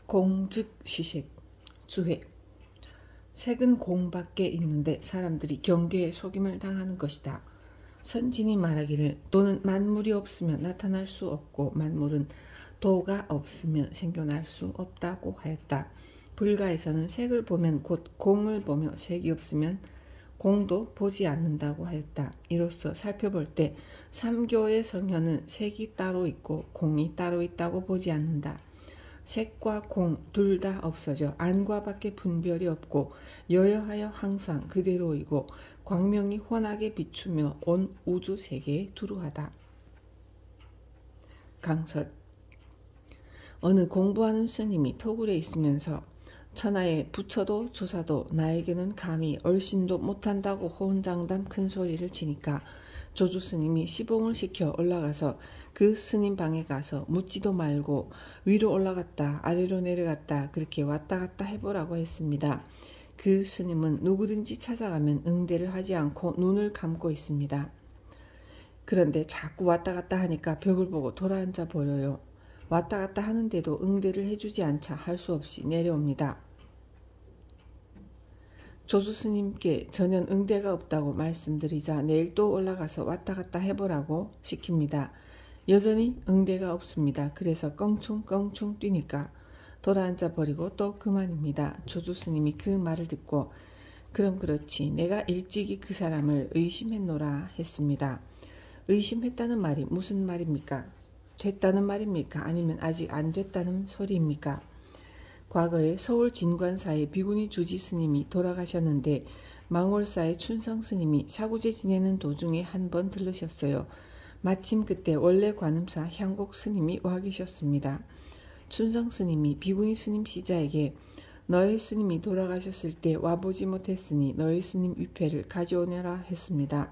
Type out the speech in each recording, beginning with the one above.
공즉 시색. 주회. 색은 공밖에 있는데 사람들이 경계에 속임을 당하는 것이다. 선진이 말하기를 도는 만물이 없으면 나타날 수 없고 만물은 도가 없으면 생겨날 수 없다고 하였다. 불가에서는 색을 보면 곧 공을 보며 색이 없으면 공도 보지 않는다고 하였다. 이로써 살펴볼 때 삼교의 성현은 색이 따로 있고 공이 따로 있다고 보지 않는다. 색과 공 둘 다 없어져 안과 밖에 분별이 없고 여여하여 항상 그대로이고 광명이 환하게 비추며 온 우주 세계에 두루하다. 강설. 어느 공부하는 스님이 토굴에 있으면서 천하에 부처도 조사도 나에게는 감히 얼씬도 못한다고 호언장담 큰 소리를 치니까 조주 스님이 시봉을 시켜 올라가서 그 스님 방에 가서 묻지도 말고 위로 올라갔다 아래로 내려갔다 그렇게 왔다 갔다 해보라고 했습니다. 그 스님은 누구든지 찾아가면 응대를 하지 않고 눈을 감고 있습니다. 그런데 자꾸 왔다 갔다 하니까 벽을 보고 돌아앉아 버려요. 왔다 갔다 하는데도 응대를 해주지 않자 할 수 없이 내려옵니다. 조주 스님께 전혀 응대가 없다고 말씀드리자 내일 또 올라가서 왔다 갔다 해보라고 시킵니다. 여전히 응대가 없습니다. 그래서 껑충껑충 뛰니까 돌아앉아 버리고 또 그만입니다. 조주 스님이 그 말을 듣고 그럼 그렇지 내가 일찍이 그 사람을 의심했노라 했습니다. 의심했다는 말이 무슨 말입니까? 됐다는 말입니까? 아니면 아직 안 됐다는 소리입니까? 과거에 서울 진관사의 비구니 주지 스님이 돌아가셨는데 망월사의 춘성 스님이 사구제 지내는 도중에 한 번 들르셨어요. 마침 그때 원래 관음사 향곡 스님이 와 계셨습니다. 춘성 스님이 비구니 스님 시자에게 너의 스님이 돌아가셨을 때 와보지 못했으니 너의 스님 위패를 가져오너라 했습니다.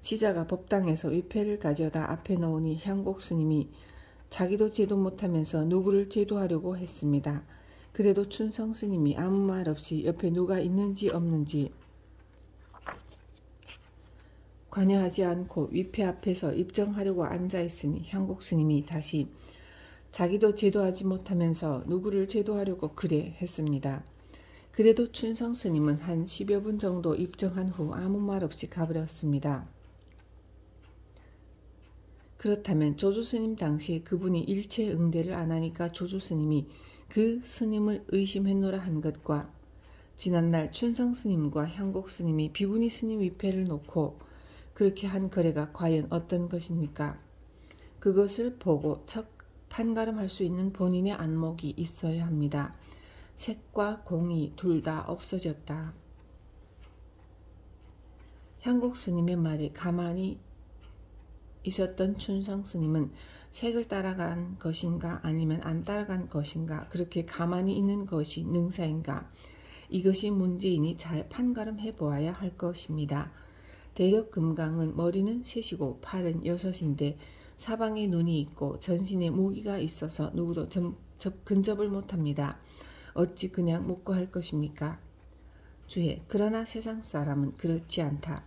시자가 법당에서 위패를 가져다 앞에 놓으니 향곡 스님이 자기도 제도 못하면서 누구를 제도하려고 했습니다. 그래도 춘성 스님이 아무 말 없이 옆에 누가 있는지 없는지 관여하지 않고 위패 앞에서 입정하려고 앉아있으니 향곡 스님이 다시 자기도 제도하지 못하면서 누구를 제도하려고 그래 했습니다. 그래도 춘성 스님은 한 10여 분 정도 입정한 후 아무 말 없이 가버렸습니다. 그렇다면 조주 스님 당시에 그분이 일체 응대를 안 하니까 조주 스님이 그 스님을 의심했노라 한 것과 지난날 춘성 스님과 향곡 스님이 비구니 스님 위패를 놓고 그렇게 한 거래가 과연 어떤 것입니까? 그것을 보고 척 판가름할 수 있는 본인의 안목이 있어야 합니다. 색과 공이 둘 다 없어졌다. 향곡 스님의 말에 가만히 있었던 춘성 스님은 색을 따라간 것인가 아니면 안 따라간 것인가 그렇게 가만히 있는 것이 능사인가 이것이 문제이니 잘 판가름해 보아야 할 것입니다. 대략 금강은 머리는 셋이고 팔은 6인데 사방에 눈이 있고 전신에 무기가 있어서 누구도 근접을 못합니다. 어찌 그냥 묻고 할 것입니까? 주해. 그러나 세상 사람은 그렇지 않다.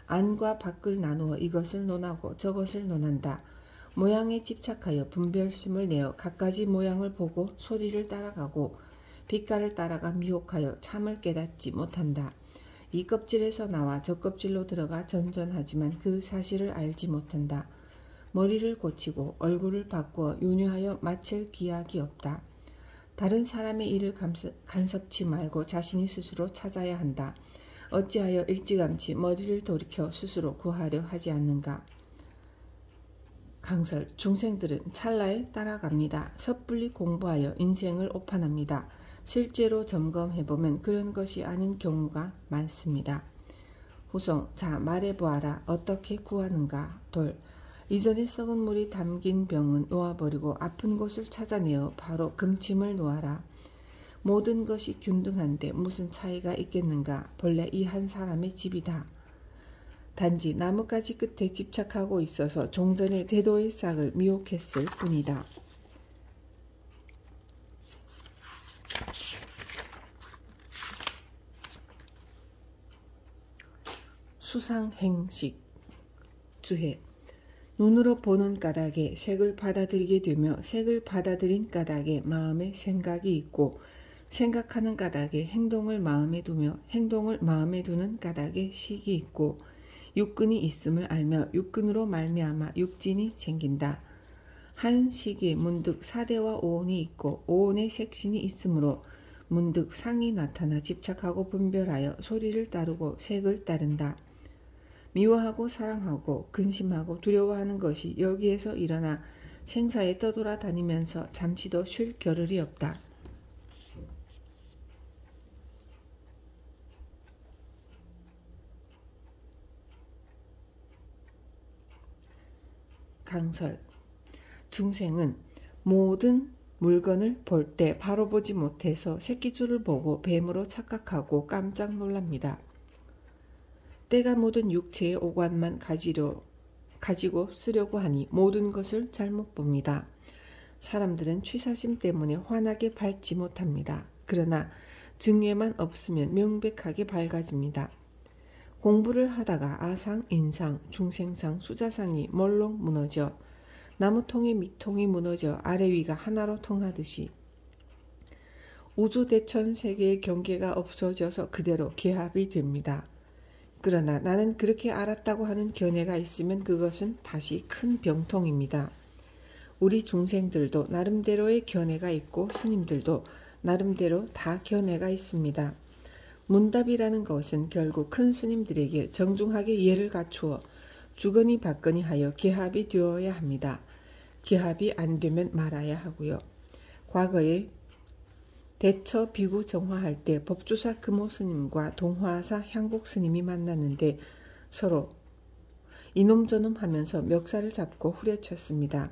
안과 밖을 나누어 이것을 논하고 저것을 논한다. 모양에 집착하여 분별심을 내어 갖가지 모양을 보고 소리를 따라가고 빛깔을 따라가 미혹하여 참을 깨닫지 못한다. 이 껍질에서 나와 저 껍질로 들어가 전전하지만 그 사실을 알지 못한다. 머리를 고치고 얼굴을 바꾸어 윤회하여 마칠 기약이 없다. 다른 사람의 일을 간섭치 말고 자신이 스스로 찾아야 한다. 어찌하여 일찌감치 머리를 돌이켜 스스로 구하려 하지 않는가. 강설. 중생들은 찰나에 따라갑니다. 섣불리 공부하여 인생을 오판합니다. 실제로 점검해보면 그런 것이 아닌 경우가 많습니다. 후송. 자 말해보아라. 어떻게 구하는가. 돌. 이전에 썩은 물이 담긴 병은 놓아버리고 아픈 곳을 찾아내어 바로 금침을 놓아라. 모든 것이 균등한데 무슨 차이가 있겠는가. 본래 이 한 사람의 집이다. 단지 나뭇가지 끝에 집착하고 있어서 종전에 대도의 싹을 미혹했을 뿐이다. 수상행식. 주해. 눈으로 보는 까닭에 색을 받아들이게 되며 색을 받아들인 까닭에 마음에 생각이 있고 생각하는 까닭에 행동을 마음에 두며 행동을 마음에 두는 까닭에 식이 있고 육근이 있음을 알며 육근으로 말미암아 육진이 생긴다. 한 식에 문득 사대와 오온이 있고 오온의 색신이 있으므로 문득 상이 나타나 집착하고 분별하여 소리를 따르고 색을 따른다. 미워하고 사랑하고 근심하고 두려워하는 것이 여기에서 일어나 생사에 떠돌아다니면서 잠시도 쉴 겨를이 없다. 강설. 중생은 모든 물건을 볼 때 바로 보지 못해서 새끼줄을 보고 뱀으로 착각하고 깜짝 놀랍니다. 때가 묻은 육체의 오관만 가지고 쓰려고 하니 모든 것을 잘못 봅니다. 사람들은 취사심 때문에 환하게 밝지 못합니다. 그러나 증예만 없으면 명백하게 밝아집니다. 공부를 하다가 아상, 인상, 중생상, 수자상이 멀록 무너져 나무통의 밑통이 무너져 아래 위가 하나로 통하듯이 우주대천 세계의 경계가 없어져서 그대로 개합이 됩니다. 그러나 나는 그렇게 알았다고 하는 견해가 있으면 그것은 다시 큰 병통입니다. 우리 중생들도 나름대로의 견해가 있고 스님들도 나름대로 다 견해가 있습니다. 문답이라는 것은 결국 큰 스님들에게 정중하게 예를 갖추어 주거니 받거니 하여 개합이 되어야 합니다. 개합이 안 되면 말아야 하고요. 과거에 대처 비구 정화할 때 법주사 금호 스님과 동화사 향국 스님이 만났는데 서로 이놈 저놈 하면서 멱살을 잡고 후려쳤습니다.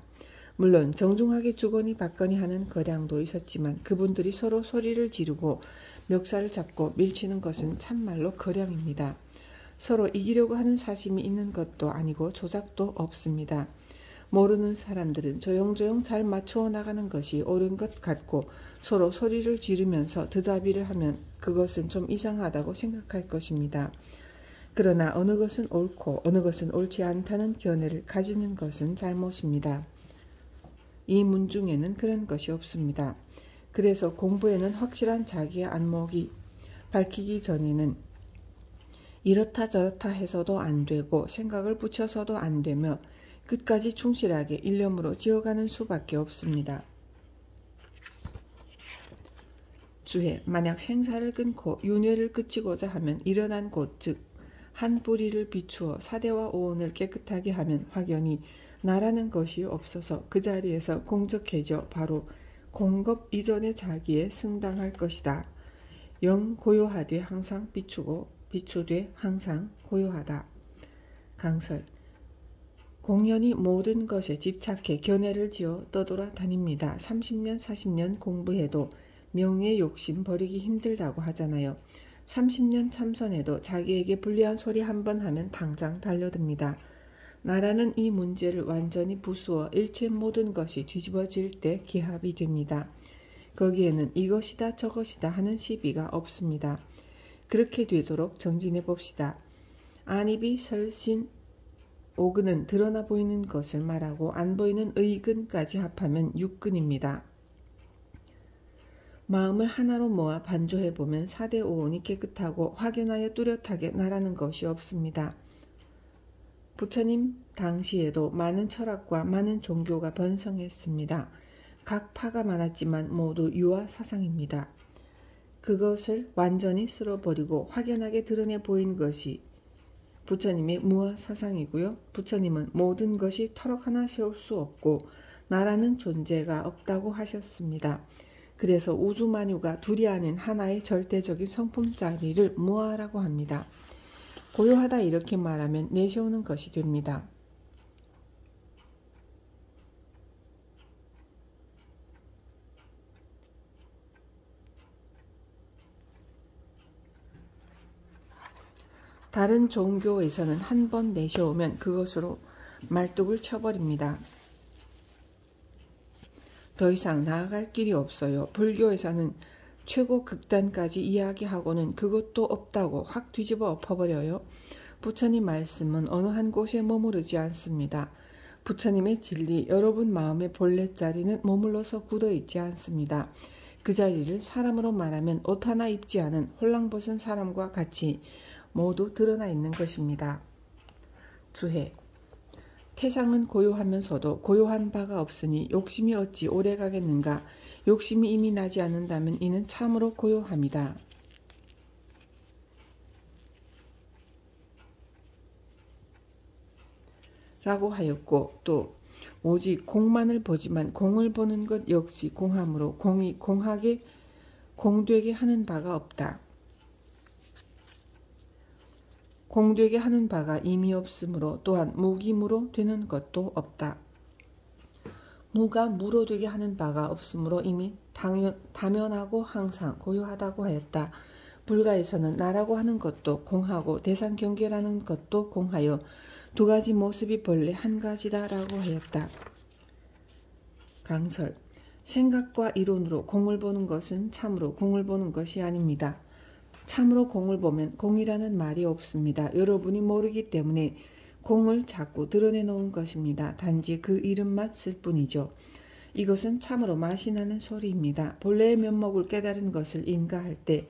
물론 정중하게 주거니 받거니 하는 거량도 있었지만 그분들이 서로 소리를 지르고 멱살을 잡고 밀치는 것은 참말로 거량입니다. 서로 이기려고 하는 사심이 있는 것도 아니고 조작도 없습니다. 모르는 사람들은 조용조용 잘 맞추어 나가는 것이 옳은 것 같고 서로 소리를 지르면서 드자비를 하면 그것은 좀 이상하다고 생각할 것입니다. 그러나 어느 것은 옳고 어느 것은 옳지 않다는 견해를 가지는 것은 잘못입니다. 이 문중에는 그런 것이 없습니다. 그래서 공부에는 확실한 자기의 안목이 밝히기 전에는 이렇다 저렇다 해서도 안 되고 생각을 붙여서도 안 되며 끝까지 충실하게 일념으로 지어가는 수밖에 없습니다. 주해, 만약 생사를 끊고 윤회를 그치고자 하면 일어난 곳, 즉 한 뿌리를 비추어 사대와 오온을 깨끗하게 하면 확연히 나라는 것이 없어서 그 자리에서 공적해져 바로 공급 이전의 자기에 승당할 것이다. 영 고요하되 항상 비추고 비추되 항상 고요하다. 강설. 공연히 모든 것에 집착해 견해를 지어 떠돌아다닙니다. 30년 40년 공부해도 명예 욕심 버리기 힘들다고 하잖아요. 30년 참선해도 자기에게 불리한 소리 한 번 하면 당장 달려듭니다. 나라는 이 문제를 완전히 부수어 일체 모든 것이 뒤집어질 때 기합이 됩니다. 거기에는 이것이다 저것이다 하는 시비가 없습니다. 그렇게 되도록 정진해 봅시다. 안입이 설신 오근은 드러나 보이는 것을 말하고 안 보이는 의근까지 합하면 육근입니다. 마음을 하나로 모아 반조해보면 사대 오온이 깨끗하고 확연하여 뚜렷하게 나라는 것이 없습니다. 부처님 당시에도 많은 철학과 많은 종교가 번성했습니다. 각 파가 많았지만 모두 유아 사상입니다. 그것을 완전히 쓸어버리고 확연하게 드러내 보인 것이 부처님의 무아 사상이고요. 부처님은 모든 것이 터럭 하나 세울 수 없고 나라는 존재가 없다고 하셨습니다. 그래서 우주만유가 둘이 아닌 하나의 절대적인 성품짜리를 무아라고 합니다. 고요하다 이렇게 말하면 내세우는 것이 됩니다. 다른 종교에서는 한 번 내세우면 그것으로 말뚝을 쳐버립니다. 더 이상 나아갈 길이 없어요. 불교에서는 최고 극단까지 이야기하고는 그것도 없다고 확 뒤집어 엎어버려요. 부처님 말씀은 어느 한 곳에 머무르지 않습니다. 부처님의 진리, 여러분 마음의 본래 자리는 머물러서 굳어있지 않습니다. 그 자리를 사람으로 말하면 옷 하나 입지 않은 홀랑벗은 사람과 같이 모두 드러나 있는 것입니다. 주해. 태상은 고요하면서도 고요한 바가 없으니 욕심이 어찌 오래 가겠는가. 욕심이 이미 나지 않는다면 이는 참으로 고요합니다. 라고 하였고, 또 오직 공만을 보지만 공을 보는 것 역시 공함으로 공이 공하게 공되게 하는 바가 없다. 공되게 하는 바가 이미 없으므로 또한 무기무로 되는 것도 없다. 무가 무로 되게 하는 바가 없으므로 이미 다면하고 항상 고요하다고 하였다. 불가에서는 나라고 하는 것도 공하고 대상경계라는 것도 공하여 두 가지 모습이 본래 한 가지다라고 하였다. 강설. 생각과 이론으로 공을 보는 것은 참으로 공을 보는 것이 아닙니다. 참으로 공을 보면 공이라는 말이 없습니다. 여러분이 모르기 때문에 공을 자꾸 드러내놓은 것입니다. 단지 그 이름만 쓸 뿐이죠. 이것은 참으로 맛이 나는 소리입니다. 본래의 면목을 깨달은 것을 인가할 때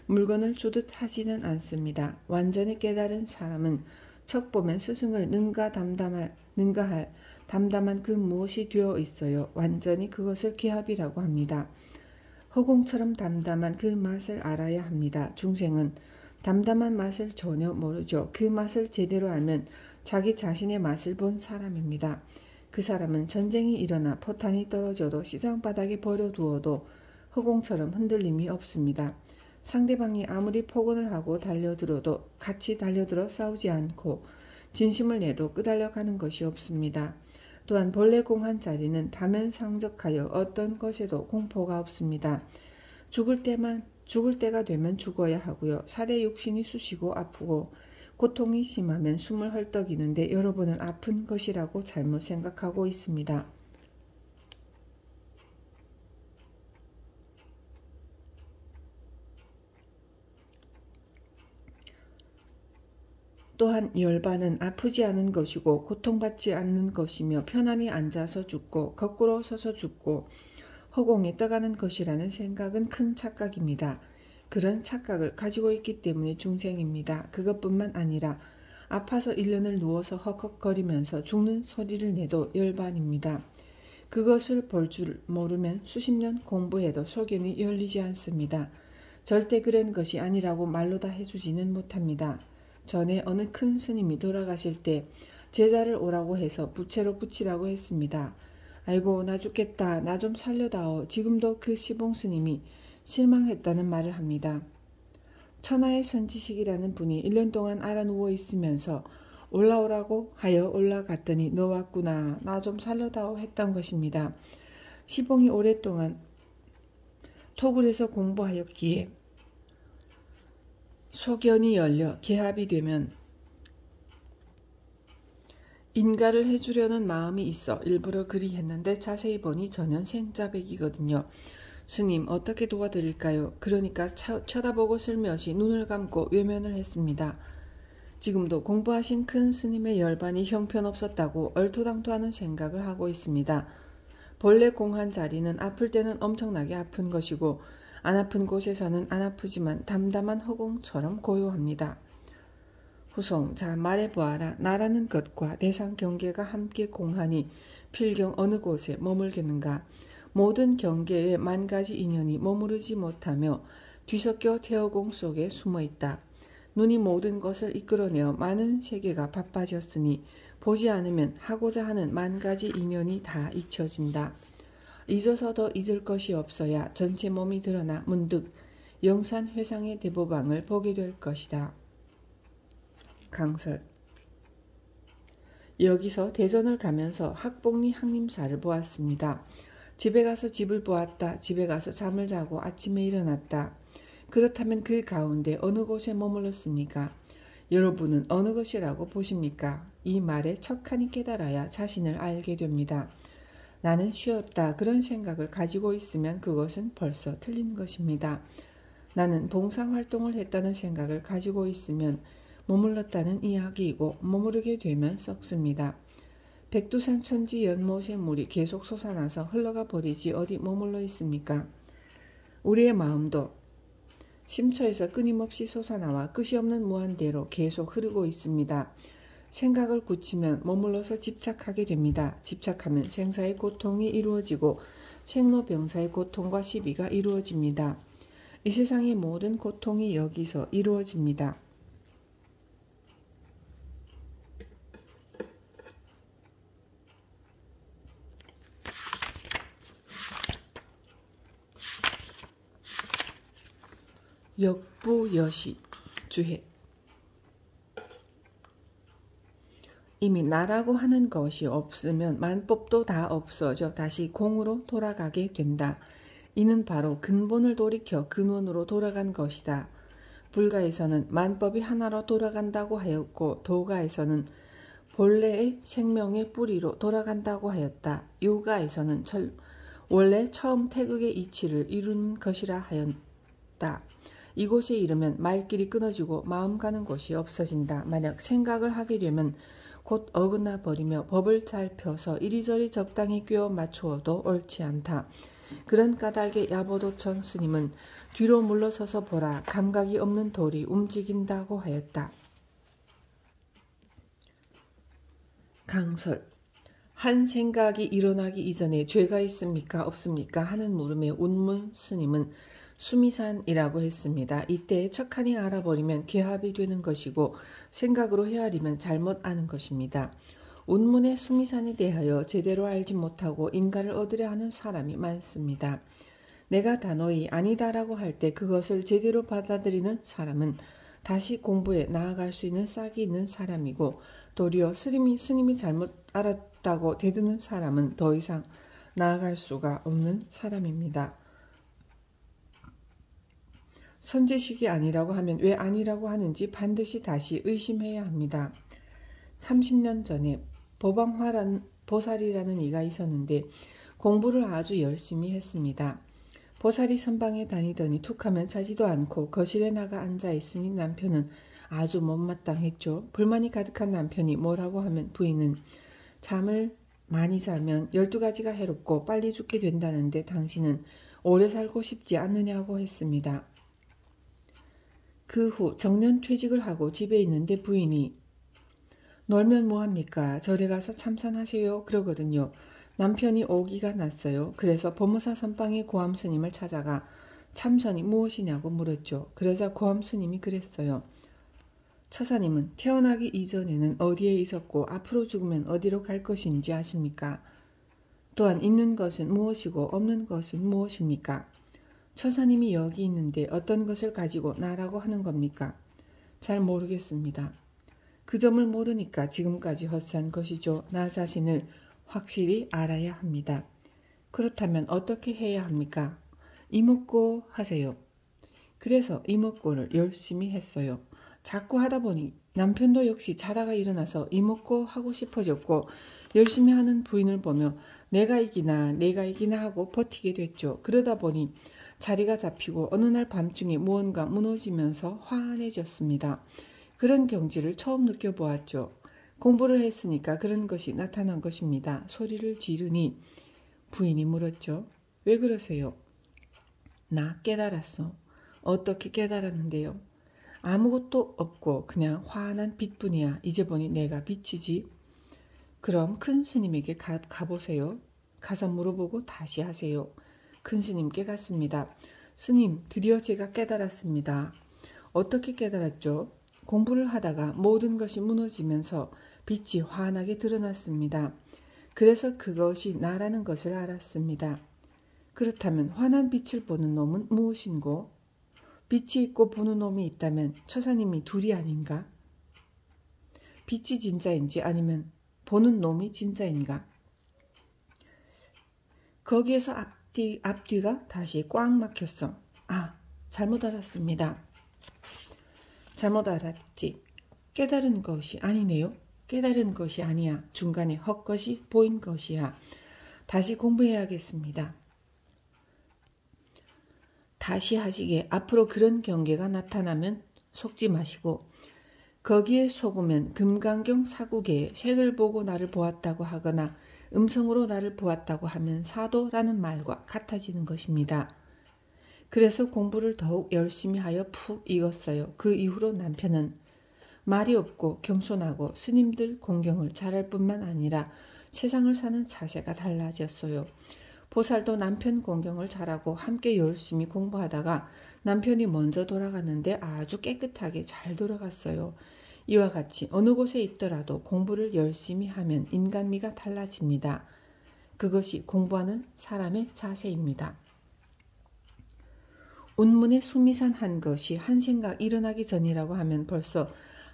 물건을 주듯 하지는 않습니다. 완전히 깨달은 사람은 척 보면 스승을 능가할 담담한 그 무엇이 되어 있어요. 완전히 그것을 기합이라고 합니다. 허공처럼 담담한 그 맛을 알아야 합니다. 중생은 담담한 맛을 전혀 모르죠. 그 맛을 제대로 알면 자기 자신의 맛을 본 사람입니다. 그 사람은 전쟁이 일어나 포탄이 떨어져도 시장바닥에 버려두어도 허공처럼 흔들림이 없습니다. 상대방이 아무리 폭언을 하고 달려들어도 같이 달려들어 싸우지 않고 진심을 내도 끄달려가는 것이 없습니다. 또한 본래 공한 자리는 다면상적하여 어떤 것에도 공포가 없습니다. 죽을 때가 되면 죽어야 하고요. 살의 육신이 쑤시고 아프고 고통이 심하면 숨을 헐떡이는데 여러분은 아픈 것이라고 잘못 생각하고 있습니다. 또한 열반은 아프지 않은 것이고 고통받지 않는 것이며 편안히 앉아서 죽고 거꾸로 서서 죽고 허공에 떠가는 것이라는 생각은 큰 착각입니다. 그런 착각을 가지고 있기 때문에 중생입니다. 그것뿐만 아니라 아파서 1년을 누워서 헉헉거리면서 죽는 소리를 내도 열반입니다. 그것을 볼 줄 모르면 수십 년 공부해도 소견이 열리지 않습니다. 절대 그런 것이 아니라고 말로 다 해주지는 못합니다. 전에 어느 큰 스님이 돌아가실 때 제자를 오라고 해서 부채로 붙이라고 했습니다. 아이고 나 죽겠다. 나 좀 살려다오. 지금도 그 시봉 스님이 실망했다는 말을 합니다. 천하의 선지식이라는 분이 1년 동안 알아 누워 있으면서 올라오라고 하여 올라갔더니 너 왔구나. 나 좀 살려다오 했던 것입니다. 시봉이 오랫동안 토굴에서 공부하였기에 소견이 열려 개합이 되면 인가를 해주려는 마음이 있어 일부러 그리 했는데 자세히 보니 전혀 생짜배기거든요. 스님 어떻게 도와드릴까요? 그러니까 쳐다보고 슬며시 눈을 감고 외면을 했습니다. 지금도 공부하신 큰 스님의 열반이 형편없었다고 얼토당토하는 생각을 하고 있습니다. 본래 공한 자리는 아플 때는 엄청나게 아픈 것이고 안 아픈 곳에서는 안 아프지만 담담한 허공처럼 고요합니다. 후송, 자 말해보아라. 나라는 것과 대상 경계가 함께 공하니 필경 어느 곳에 머물겠는가. 모든 경계에 만 가지 인연이 머무르지 못하며 뒤섞여 태어공 속에 숨어있다. 눈이 모든 것을 이끌어내어 많은 세계가 바빠졌으니 보지 않으면 하고자 하는 만 가지 인연이 다 잊혀진다. 잊어서 더 잊을 것이 없어야 전체 몸이 드러나 문득 영산회상의 대보방을 보게 될 것이다. 강설. 여기서 대전을 가면서 학복리 항림사를 보았습니다. 집에 가서 집을 보았다. 집에 가서 잠을 자고 아침에 일어났다. 그렇다면 그 가운데 어느 곳에 머물렀습니까? 여러분은 어느 것이라고 보십니까? 이 말에 척하니 깨달아야 자신을 알게 됩니다. 나는 쉬었다. 그런 생각을 가지고 있으면 그것은 벌써 틀린 것입니다. 나는 봉사활동을 했다는 생각을 가지고 있으면 머물렀다는 이야기이고 머무르게 되면 썩습니다. 백두산 천지 연못의 물이 계속 솟아나서 흘러가 버리지 어디 머물러 있습니까? 우리의 마음도 심처에서 끊임없이 솟아나와 끝이 없는 무한대로 계속 흐르고 있습니다. 생각을 굳히면 머물러서 집착하게 됩니다. 집착하면 생사의 고통이 이루어지고 생로병사의 고통과 시비가 이루어집니다. 이 세상의 모든 고통이 여기서 이루어집니다. 역부여시 주해. 이미 나라고 하는 것이 없으면 만법도 다 없어져 다시 공으로 돌아가게 된다. 이는 바로 근본을 돌이켜 근원으로 돌아간 것이다. 불가에서는 만법이 하나로 돌아간다고 하였고 도가에서는 본래의 생명의 뿌리로 돌아간다고 하였다. 유가에서는 원래 처음 태극의 이치를 이루는 것이라 하였다. 이곳에 이르면 말길이 끊어지고 마음 가는 곳이 없어진다. 만약 생각을 하게 되면 곧 어긋나 버리며 법을 잘 펴서 이리저리 적당히 꿰어 맞추어도 옳지 않다. 그런 까닭에 야보도천 스님은 뒤로 물러서서 보라. 감각이 없는 돌이 움직인다고 하였다. 강설. 한 생각이 일어나기 이전에 죄가 있습니까? 없습니까? 하는 물음에 운문 스님은 수미산이라고 했습니다. 이때 척하니 알아버리면 개합이 되는 것이고 생각으로 헤아리면 잘못 아는 것입니다. 운문의 수미산에 대하여 제대로 알지 못하고 인가를 얻으려 하는 사람이 많습니다. 내가 단호히 아니다라고 할 때 그것을 제대로 받아들이는 사람은 다시 공부에 나아갈 수 있는 싹이 있는 사람이고 도리어 스님이 잘못 알았다고 대드는 사람은 더 이상 나아갈 수가 없는 사람입니다. 선지식이 아니라고 하면 왜 아니라고 하는지 반드시 다시 의심해야 합니다. 30년 전에 보방화라는 보살이라는 이가 있었는데 공부를 아주 열심히 했습니다. 보살이 선방에 다니더니 툭하면 자지도 않고 거실에 나가 앉아있으니 남편은 아주 못마땅했죠. 불만이 가득한 남편이 뭐라고 하면 부인은 잠을 많이 자면 12가지가 해롭고 빨리 죽게 된다는데 당신은 오래 살고 싶지 않느냐고 했습니다. 그 후 정년퇴직을 하고 집에 있는데 부인이 놀면 뭐합니까? 절에 가서 참선하세요. 그러거든요. 남편이 오기가 났어요. 그래서 법무사 선방의 고암 스님을 찾아가 참선이 무엇이냐고 물었죠. 그러자 고암 스님이 그랬어요. 처사님은 태어나기 이전에는 어디에 있었고 앞으로 죽으면 어디로 갈 것인지 아십니까? 또한 있는 것은 무엇이고 없는 것은 무엇입니까? 처사님이 여기 있는데 어떤 것을 가지고 나라고 하는 겁니까? 잘 모르겠습니다. 그 점을 모르니까 지금까지 헛산 것이죠. 나 자신을 확실히 알아야 합니다. 그렇다면 어떻게 해야 합니까? 이목고 하세요. 그래서 이목고를 열심히 했어요. 자꾸 하다 보니 남편도 역시 자다가 일어나서 이목고 하고 싶어졌고 열심히 하는 부인을 보며 내가 이기나 하고 버티게 됐죠. 그러다 보니 자리가 잡히고 어느 날 밤중에 무언가 무너지면서 화안해졌습니다. 그런 경지를 처음 느껴보았죠. 공부를 했으니까 그런 것이 나타난 것입니다. 소리를 지르니 부인이 물었죠. 왜 그러세요? 나 깨달았어. 어떻게 깨달았는데요? 아무것도 없고 그냥 환한 빛뿐이야. 이제 보니 내가 빛이지. 그럼 큰 스님에게 가보세요. 가서 물어보고 다시 하세요. 큰 스님께 갔습니다. 스님, 드디어 제가 깨달았습니다. 어떻게 깨달았죠? 공부를 하다가 모든 것이 무너지면서 빛이 환하게 드러났습니다. 그래서 그것이 나라는 것을 알았습니다. 그렇다면 환한 빛을 보는 놈은 무엇인고? 빛이 있고 보는 놈이 있다면 처사님이 둘이 아닌가? 빛이 진짜인지 아니면 보는 놈이 진짜인가? 거기에서 앞뒤가 다시 꽉 막혔어. 아, 잘못 알았습니다. 잘못 알았지. 깨달은 것이 아니네요. 깨달은 것이 아니야. 중간에 헛것이 보인 것이야. 다시 공부해야겠습니다. 다시 하시게. 앞으로 그런 경계가 나타나면 속지 마시고 거기에 속으면 금강경 사국에 색을 보고 나를 보았다고 하거나 음성으로 나를 보았다고 하면 사도라는 말과 같아지는 것입니다. 그래서 공부를 더욱 열심히 하여 푹 익었어요. 그 이후로 남편은 말이 없고 겸손하고 스님들 공경을 잘할 뿐만 아니라 세상을 사는 자세가 달라졌어요. 보살도 남편 공경을 잘하고 함께 열심히 공부하다가 남편이 먼저 돌아갔는데 아주 깨끗하게 잘 돌아갔어요. 이와 같이 어느 곳에 있더라도 공부를 열심히 하면 인간미가 달라집니다. 그것이 공부하는 사람의 자세입니다. 운문에 수미산한 것이 한 생각 일어나기 전이라고 하면 벌써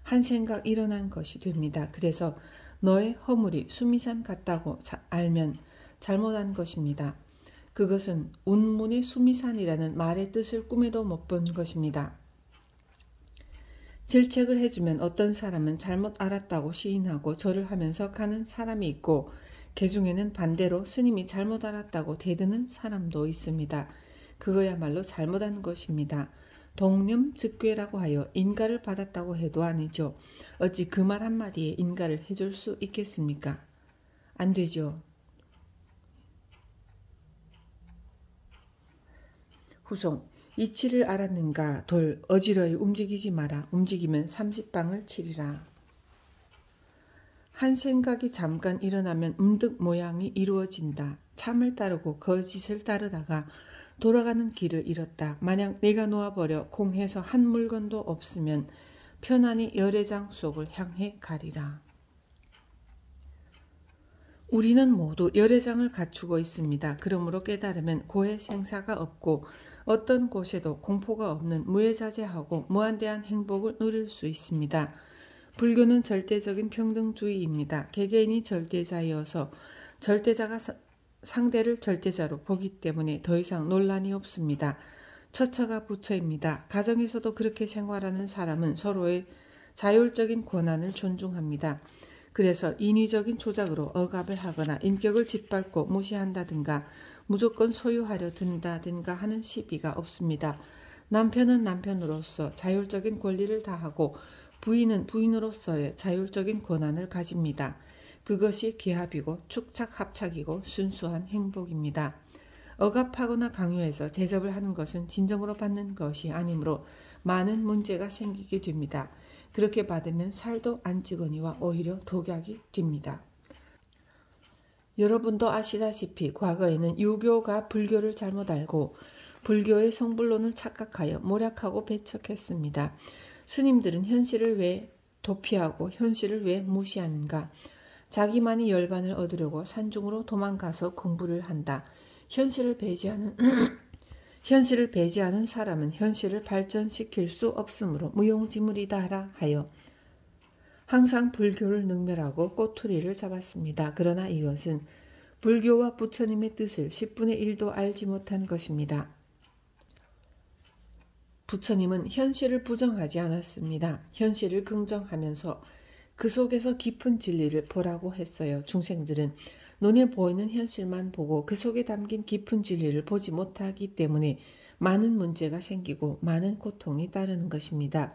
한 생각 일어난 것이 됩니다. 그래서 너의 허물이 수미산 같다고 알면 잘못한 것입니다. 그것은 운문의 수미산이라는 말의 뜻을 꿈에도 못 본 것입니다. 질책을 해주면 어떤 사람은 잘못 알았다고 시인하고 절을 하면서 가는 사람이 있고 그 중에는 반대로 스님이 잘못 알았다고 대드는 사람도 있습니다. 그거야말로 잘못한 것입니다. 동념즉괴라고 하여 인가를 받았다고 해도 아니죠. 어찌 그 말 한마디에 인가를 해줄 수 있겠습니까? 안 되죠. 후송. 이치를 알았는가 돌 어지러이 움직이지 마라. 움직이면 30방을 치리라. 한 생각이 잠깐 일어나면 음득 모양이 이루어진다. 참을 따르고 거짓을 따르다가 돌아가는 길을 잃었다. 만약 내가 놓아버려 공해서 한 물건도 없으면 편안히 열애장 속을 향해 가리라. 우리는 모두 열애장을 갖추고 있습니다. 그러므로 깨달으면 고해 생사가 없고 어떤 곳에도 공포가 없는 무해자재하고 무한대한 행복을 누릴 수 있습니다. 불교는 절대적인 평등주의입니다. 개개인이 절대자이어서 절대자가 상대를 절대자로 보기 때문에 더 이상 논란이 없습니다. 처처가 부처입니다. 가정에서도 그렇게 생활하는 사람은 서로의 자율적인 권한을 존중합니다. 그래서 인위적인 조작으로 억압을 하거나 인격을 짓밟고 무시한다든가 무조건 소유하려 든다든가 하는 시비가 없습니다. 남편은 남편으로서 자율적인 권리를 다하고 부인은 부인으로서의 자율적인 권한을 가집니다. 그것이 기합이고 축착합착이고 순수한 행복입니다. 억압하거나 강요해서 대접을 하는 것은 진정으로 받는 것이 아니므로 많은 문제가 생기게 됩니다. 그렇게 받으면 살도 안 찌거니와 오히려 독약이 됩니다. 여러분도 아시다시피 과거에는 유교가 불교를 잘못 알고 불교의 성불론을 착각하여 모략하고 배척했습니다. 스님들은 현실을 왜 도피하고 현실을 왜 무시하는가? 자기만이 열반을 얻으려고 산중으로 도망가서 공부를 한다. 현실을 배제하는 사람은 현실을 발전시킬 수 없으므로 무용지물이다 하여 항상 불교를 능멸하고 꼬투리를 잡았습니다. 그러나 이것은 불교와 부처님의 뜻을 10분의 1도 알지 못한 것입니다. 부처님은 현실을 부정하지 않았습니다. 현실을 긍정하면서 그 속에서 깊은 진리를 보라고 했어요. 중생들은 눈에 보이는 현실만 보고 그 속에 담긴 깊은 진리를 보지 못하기 때문에 많은 문제가 생기고 많은 고통이 따르는 것입니다.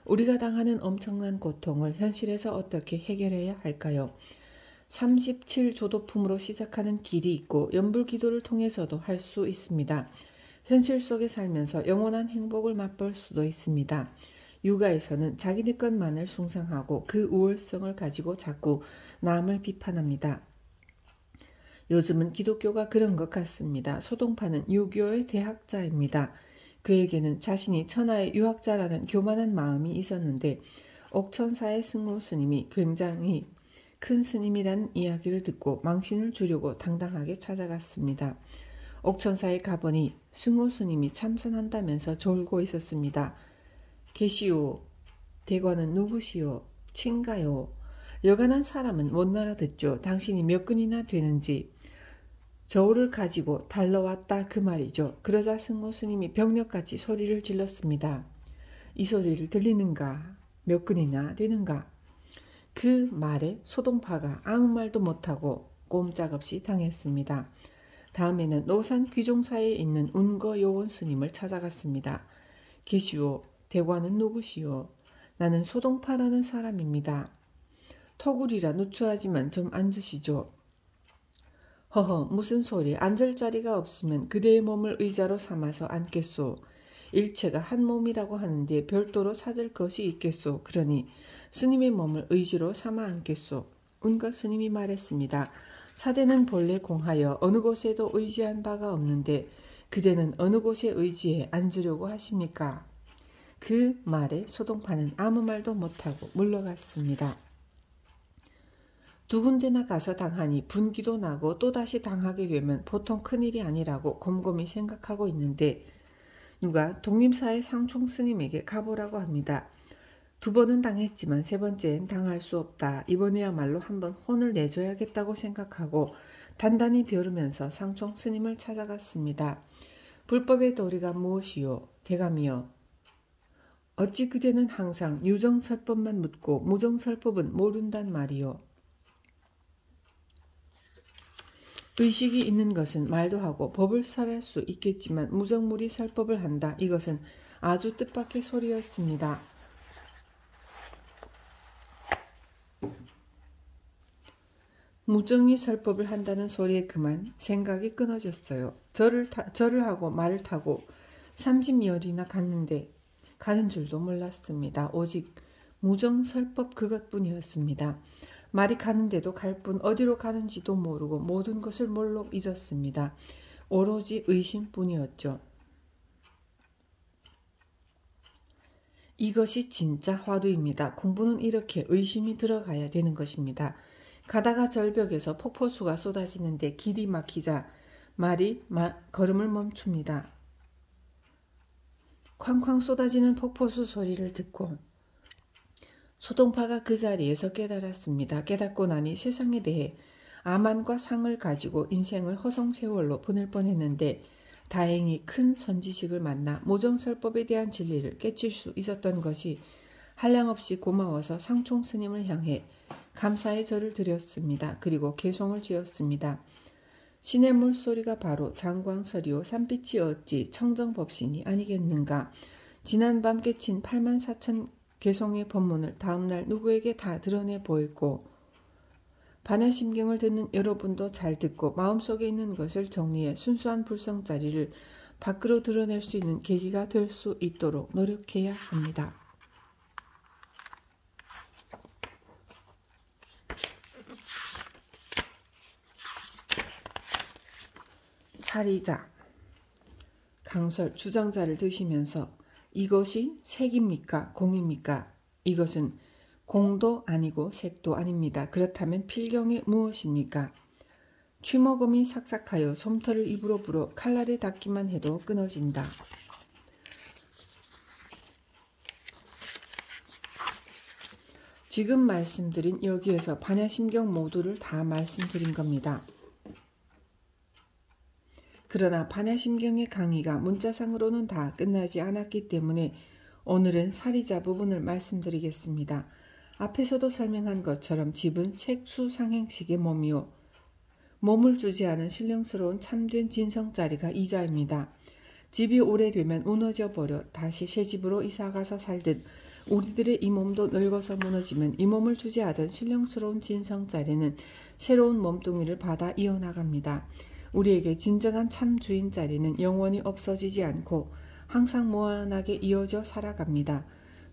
우리가 당하는 엄청난 고통을 현실에서 어떻게 해결해야 할까요? 37조도품으로 시작하는 길이 있고 연불기도를 통해서도 할 수 있습니다. 현실 속에 살면서 영원한 행복을 맛볼 수도 있습니다. 육아에서는 자기네 것만을 숭상하고 그 우월성을 가지고 자꾸 남을 비판합니다. 요즘은 기독교가 그런 것 같습니다. 소동파는 유교의 대학자입니다. 그에게는 자신이 천하의 유학자라는 교만한 마음이 있었는데 옥천사의 승호 스님이 굉장히 큰 스님이라는 이야기를 듣고 망신을 주려고 당당하게 찾아갔습니다. 옥천사에 가보니 승호 스님이 참선한다면서 졸고 있었습니다. 계시오. 대관은 누구시오? 친가요? 여간한 사람은 못 알아듣죠. 당신이 몇 근이나 되는지 저울을 가지고 달러왔다 그 말이죠. 그러자 승호 스님이 병력같이 소리를 질렀습니다. 이 소리를 들리는가? 몇 근이나 되는가? 그 말에 소동파가 아무 말도 못하고 꼼짝없이 당했습니다. 다음에는 노산 귀종사에 있는 운거 요원 스님을 찾아갔습니다. 계시오. 대관은 누구시오? 나는 소동파라는 사람입니다. 토굴이라 누추하지만 좀 앉으시죠. 허허, 무슨 소리. 앉을 자리가 없으면 그대의 몸을 의자로 삼아서 앉겠소. 일체가 한 몸이라고 하는데 별도로 찾을 것이 있겠소. 그러니 스님의 몸을 의지로 삼아 앉겠소. 운거 스님이 말했습니다. 사대는 본래 공하여 어느 곳에도 의지한 바가 없는데 그대는 어느 곳에 의지해 앉으려고 하십니까? 그 말에 소동파는 아무 말도 못하고 물러갔습니다. 두 군데나 가서 당하니 분기도 나고 또다시 당하게 되면 보통 큰일이 아니라고 곰곰이 생각하고 있는데 누가 독림사의 상총 스님에게 가보라고 합니다. 두 번은 당했지만 세 번째엔 당할 수 없다. 이번에야말로 한번 혼을 내줘야겠다고 생각하고 단단히 벼르면서 상총 스님을 찾아갔습니다. 불법의 도리가 무엇이요? 대감이요. 어찌 그대는 항상 유정설법만 묻고 무정설법은 모른단 말이요. 의식이 있는 것은 말도 하고 법을 설할 수 있겠지만 무정무리 설법을 한다. 이것은 아주 뜻밖의 소리였습니다. 무정히 설법을 한다는 소리에 그만 생각이 끊어졌어요. 절을 하고 말을 타고 30열이나 갔는데 가는 줄도 몰랐습니다. 오직 무정설법 그것뿐이었습니다. 말이 가는데도 갈 뿐 어디로 가는지도 모르고 모든 것을 몰록 잊었습니다. 오로지 의심뿐이었죠. 이것이 진짜 화두입니다. 공부는 이렇게 의심이 들어가야 되는 것입니다. 가다가 절벽에서 폭포수가 쏟아지는데 길이 막히자 말이 걸음을 멈춥니다. 쾅쾅 쏟아지는 폭포수 소리를 듣고 소동파가 그 자리에서 깨달았습니다. 깨닫고 나니 세상에 대해 아만과 상을 가지고 인생을 허송세월로 보낼 뻔했는데 다행히 큰 선지식을 만나 모정설법에 대한 진리를 깨칠 수 있었던 것이 한량없이 고마워서 상총 스님을 향해 감사의 절을 드렸습니다. 그리고 개송을 지었습니다. 신의 물소리가 바로 장광설이요 산빛이 어찌 청정법신이 아니겠는가. 지난밤 깨친 84,000 개송의 법문을 다음날 누구에게 다 드러내 보였고 반야심경을 듣는 여러분도 잘 듣고 마음속에 있는 것을 정리해 순수한 불성자리를 밖으로 드러낼 수 있는 계기가 될 수 있도록 노력해야 합니다. 사리자, 강설, 주장자를 드시면서 이것이 색입니까? 공입니까? 이것은 공도 아니고 색도 아닙니다. 그렇다면 필경이 무엇입니까? 취모금이 삭삭하여 솜털을 입으로 불어 칼날에 닿기만 해도 끊어진다. 지금 말씀드린 여기에서 반야심경 모두를 다 말씀드린 겁니다. 그러나 반야심경의 강의가 문자상으로는 다 끝나지 않았기 때문에 오늘은 사리자 부분을 말씀드리겠습니다. 앞에서도 설명한 것처럼 집은 색수상행식의 몸이요. 몸을 주재하는 신령스러운 참된 진성자리가 이자입니다. 집이 오래되면 무너져 버려 다시 새 집으로 이사가서 살듯 우리들의 이 몸도 늙어서 무너지면 이 몸을 주재하던 신령스러운 진성자리는 새로운 몸뚱이를 받아 이어나갑니다. 우리에게 진정한 참 주인 자리는 영원히 없어지지 않고 항상 무한하게 이어져 살아갑니다.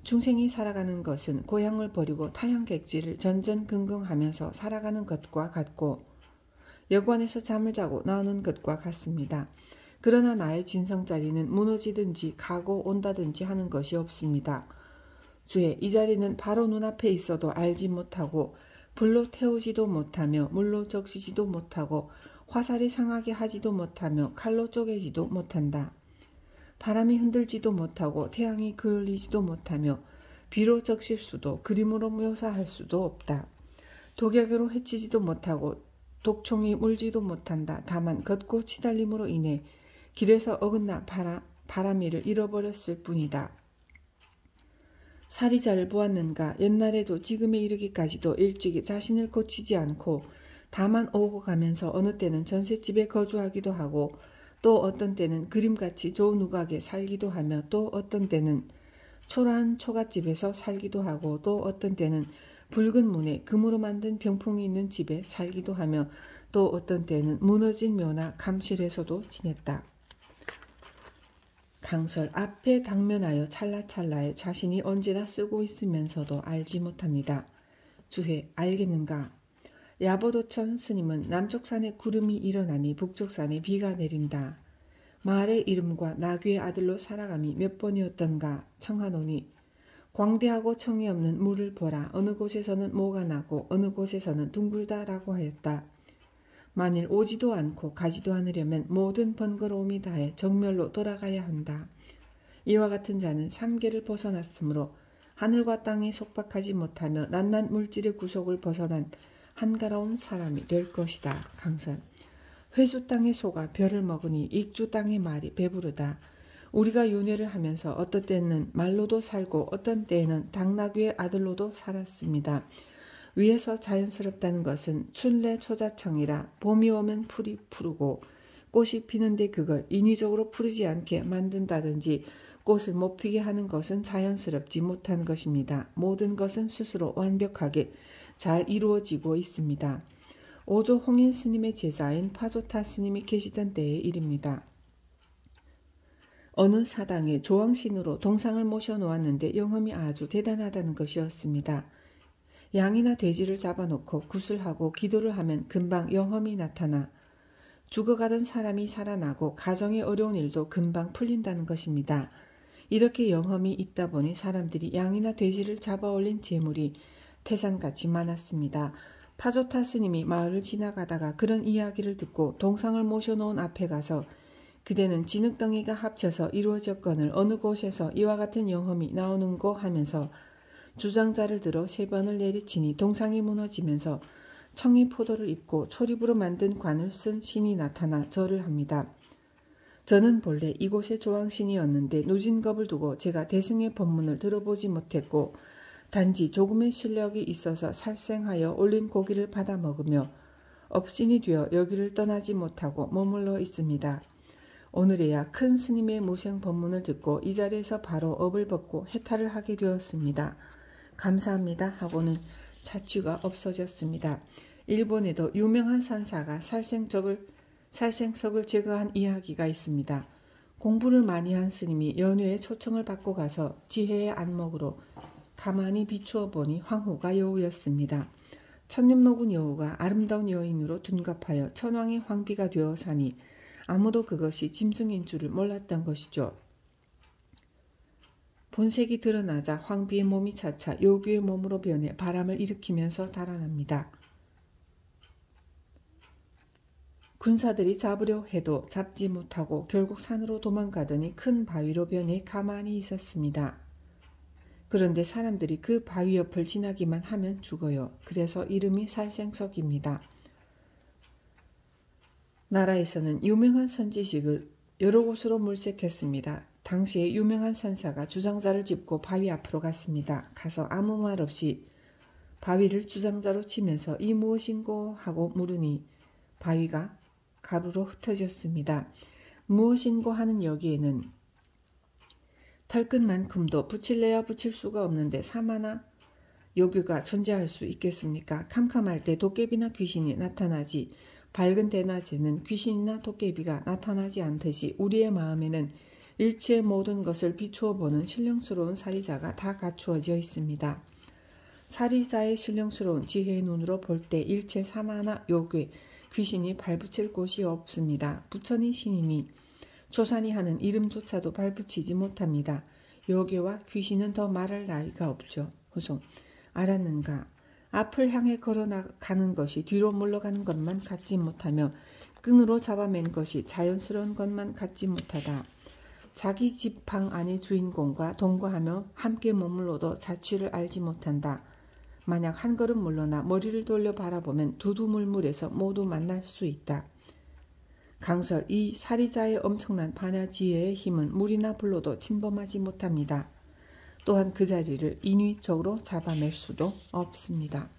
중생이 살아가는 것은 고향을 버리고 타향객지를 전전긍긍하면서 살아가는 것과 같고 여관에서 잠을 자고 나오는 것과 같습니다. 그러나 나의 진성자리는 무너지든지 가고 온다든지 하는 것이 없습니다. 주의 이 자리는 바로 눈앞에 있어도 알지 못하고 불로 태우지도 못하며 물로 적시지도 못하고 화살이 상하게 하지도 못하며 칼로 쪼개지도 못한다. 바람이 흔들지도 못하고 태양이 그을리지도 못하며 비로 적실 수도 그림으로 묘사할 수도 없다. 독약으로 해치지도 못하고 독총이 물지도 못한다. 다만 걷고 치달림으로 인해 길에서 어긋나 바람이를 잃어버렸을 뿐이다. 사리자를 보았는가? 옛날에도 지금에 이르기까지도 일찍이 자신을 고치지 않고 다만 오고 가면서 어느 때는 전셋집에 거주하기도 하고 또 어떤 때는 그림같이 좋은 우각에 살기도 하며 또 어떤 때는 초라한 초가집에서 살기도 하고 또 어떤 때는 붉은 문에 금으로 만든 병풍이 있는 집에 살기도 하며 또 어떤 때는 무너진 묘나 감실에서도 지냈다. 강설 앞에 당면하여 찰나찰나에 자신이 언제나 쓰고 있으면서도 알지 못합니다. 주해 알겠는가? 야보도천 스님은 남쪽산에 구름이 일어나니 북쪽산에 비가 내린다. 마을의 이름과 나귀의 아들로 살아감이 몇 번이었던가 청하노니 광대하고 청이 없는 물을 보라. 어느 곳에서는 모가 나고 어느 곳에서는 둥글다라고 하였다. 만일 오지도 않고 가지도 않으려면 모든 번거로움이 다해 정멸로 돌아가야 한다. 이와 같은 자는 삼계를 벗어났으므로 하늘과 땅에 속박하지 못하며 낱낱 물질의 구속을 벗어난 한가로운 사람이 될 것이다. 강설 회주 땅의 소가 벼를 먹으니 익주 땅의 말이 배부르다. 우리가 윤회를 하면서 어떤 때는 말로도 살고 어떤 때에는 당나귀의 아들로도 살았습니다. 위에서 자연스럽다는 것은 춘래 초자청이라 봄이 오면 풀이 푸르고 꽃이 피는데 그걸 인위적으로 푸르지 않게 만든다든지 꽃을 못 피게 하는 것은 자연스럽지 못한 것입니다. 모든 것은 스스로 완벽하게 잘 이루어지고 있습니다. 오조 홍인 스님의 제자인 파조타 스님이 계시던 때의 일입니다. 어느 사당에 조왕신으로 동상을 모셔놓았는데 영험이 아주 대단하다는 것이었습니다. 양이나 돼지를 잡아놓고 구슬하고 기도를 하면 금방 영험이 나타나 죽어가던 사람이 살아나고 가정의 어려운 일도 금방 풀린다는 것입니다. 이렇게 영험이 있다 보니 사람들이 양이나 돼지를 잡아 올린 재물이 태산같이 많았습니다. 파조타 스님이 마을을 지나가다가 그런 이야기를 듣고 동상을 모셔놓은 앞에 가서 그대는 진흙덩이가 합쳐서 이루어졌거늘 어느 곳에서 이와 같은 영험이 나오는고 하면서 주장자를 들어 3번을 내리치니 동상이 무너지면서 청이 포도를 입고 초립으로 만든 관을 쓴 신이 나타나 절을 합니다. 저는 본래 이곳의 조왕신이었는데 누진 겁을 두고 제가 대승의 법문을 들어보지 못했고 단지 조금의 실력이 있어서 살생하여 올린 고기를 받아 먹으며 업신이 되어 여기를 떠나지 못하고 머물러 있습니다. 오늘에야 큰 스님의 무생 법문을 듣고 이 자리에서 바로 업을 벗고 해탈을 하게 되었습니다. 감사합니다 하고는 자취가 없어졌습니다. 일본에도 유명한 산사가 살생석을 제거한 이야기가 있습니다. 공부를 많이 한 스님이 연회에 초청을 받고 가서 지혜의 안목으로 가만히 비추어 보니 황후가 여우였습니다. 천년 먹은 여우가 아름다운 여인으로 둔갑하여 천왕의 황비가 되어 사니 아무도 그것이 짐승인 줄을 몰랐던 것이죠. 본색이 드러나자 황비의 몸이 차차 여우의 몸으로 변해 바람을 일으키면서 달아납니다. 군사들이 잡으려 해도 잡지 못하고 결국 산으로 도망가더니 큰 바위로 변해 가만히 있었습니다. 그런데 사람들이 그 바위 옆을 지나기만 하면 죽어요. 그래서 이름이 살생석입니다. 나라에서는 유명한 선지식을 여러 곳으로 물색했습니다. 당시에 유명한 산사가 주장자를 짚고 바위 앞으로 갔습니다. 가서 아무 말 없이 바위를 주장자로 치면서 이 무엇인고 하고 물으니 바위가 가루로 흩어졌습니다. 무엇인고 하는 여기에는 털끝만큼도 붙일래야 붙일 수가 없는데 사마나 요괴가 존재할 수 있겠습니까? 캄캄할 때 도깨비나 귀신이 나타나지 밝은 대낮에는 귀신이나 도깨비가 나타나지 않듯이 우리의 마음에는 일체의 모든 것을 비추어 보는 신령스러운 사리자가 다 갖추어져 있습니다. 사리자의 신령스러운 지혜의 눈으로 볼 때 일체 사마나 요괴, 귀신이 발붙일 곳이 없습니다. 부처니 신이니 조산이 하는 이름조차도 발붙이지 못합니다. 요괴와 귀신은 더 말할 나위가 없죠. 후송 알았는가? 앞을 향해 걸어가는 것이 뒤로 물러가는 것만 갖지 못하며 끈으로 잡아맨 것이 자연스러운 것만 갖지 못하다. 자기 집 방 안의 주인공과 동거하며 함께 머물러도 자취를 알지 못한다. 만약 한 걸음 물러나 머리를 돌려 바라보면 두두물물해서 모두 만날 수 있다. 강설 이 사리자의 엄청난 반야지혜의 힘은 물이나 불로도 침범하지 못합니다. 또한 그 자리를 인위적으로 잡아낼 수도 없습니다.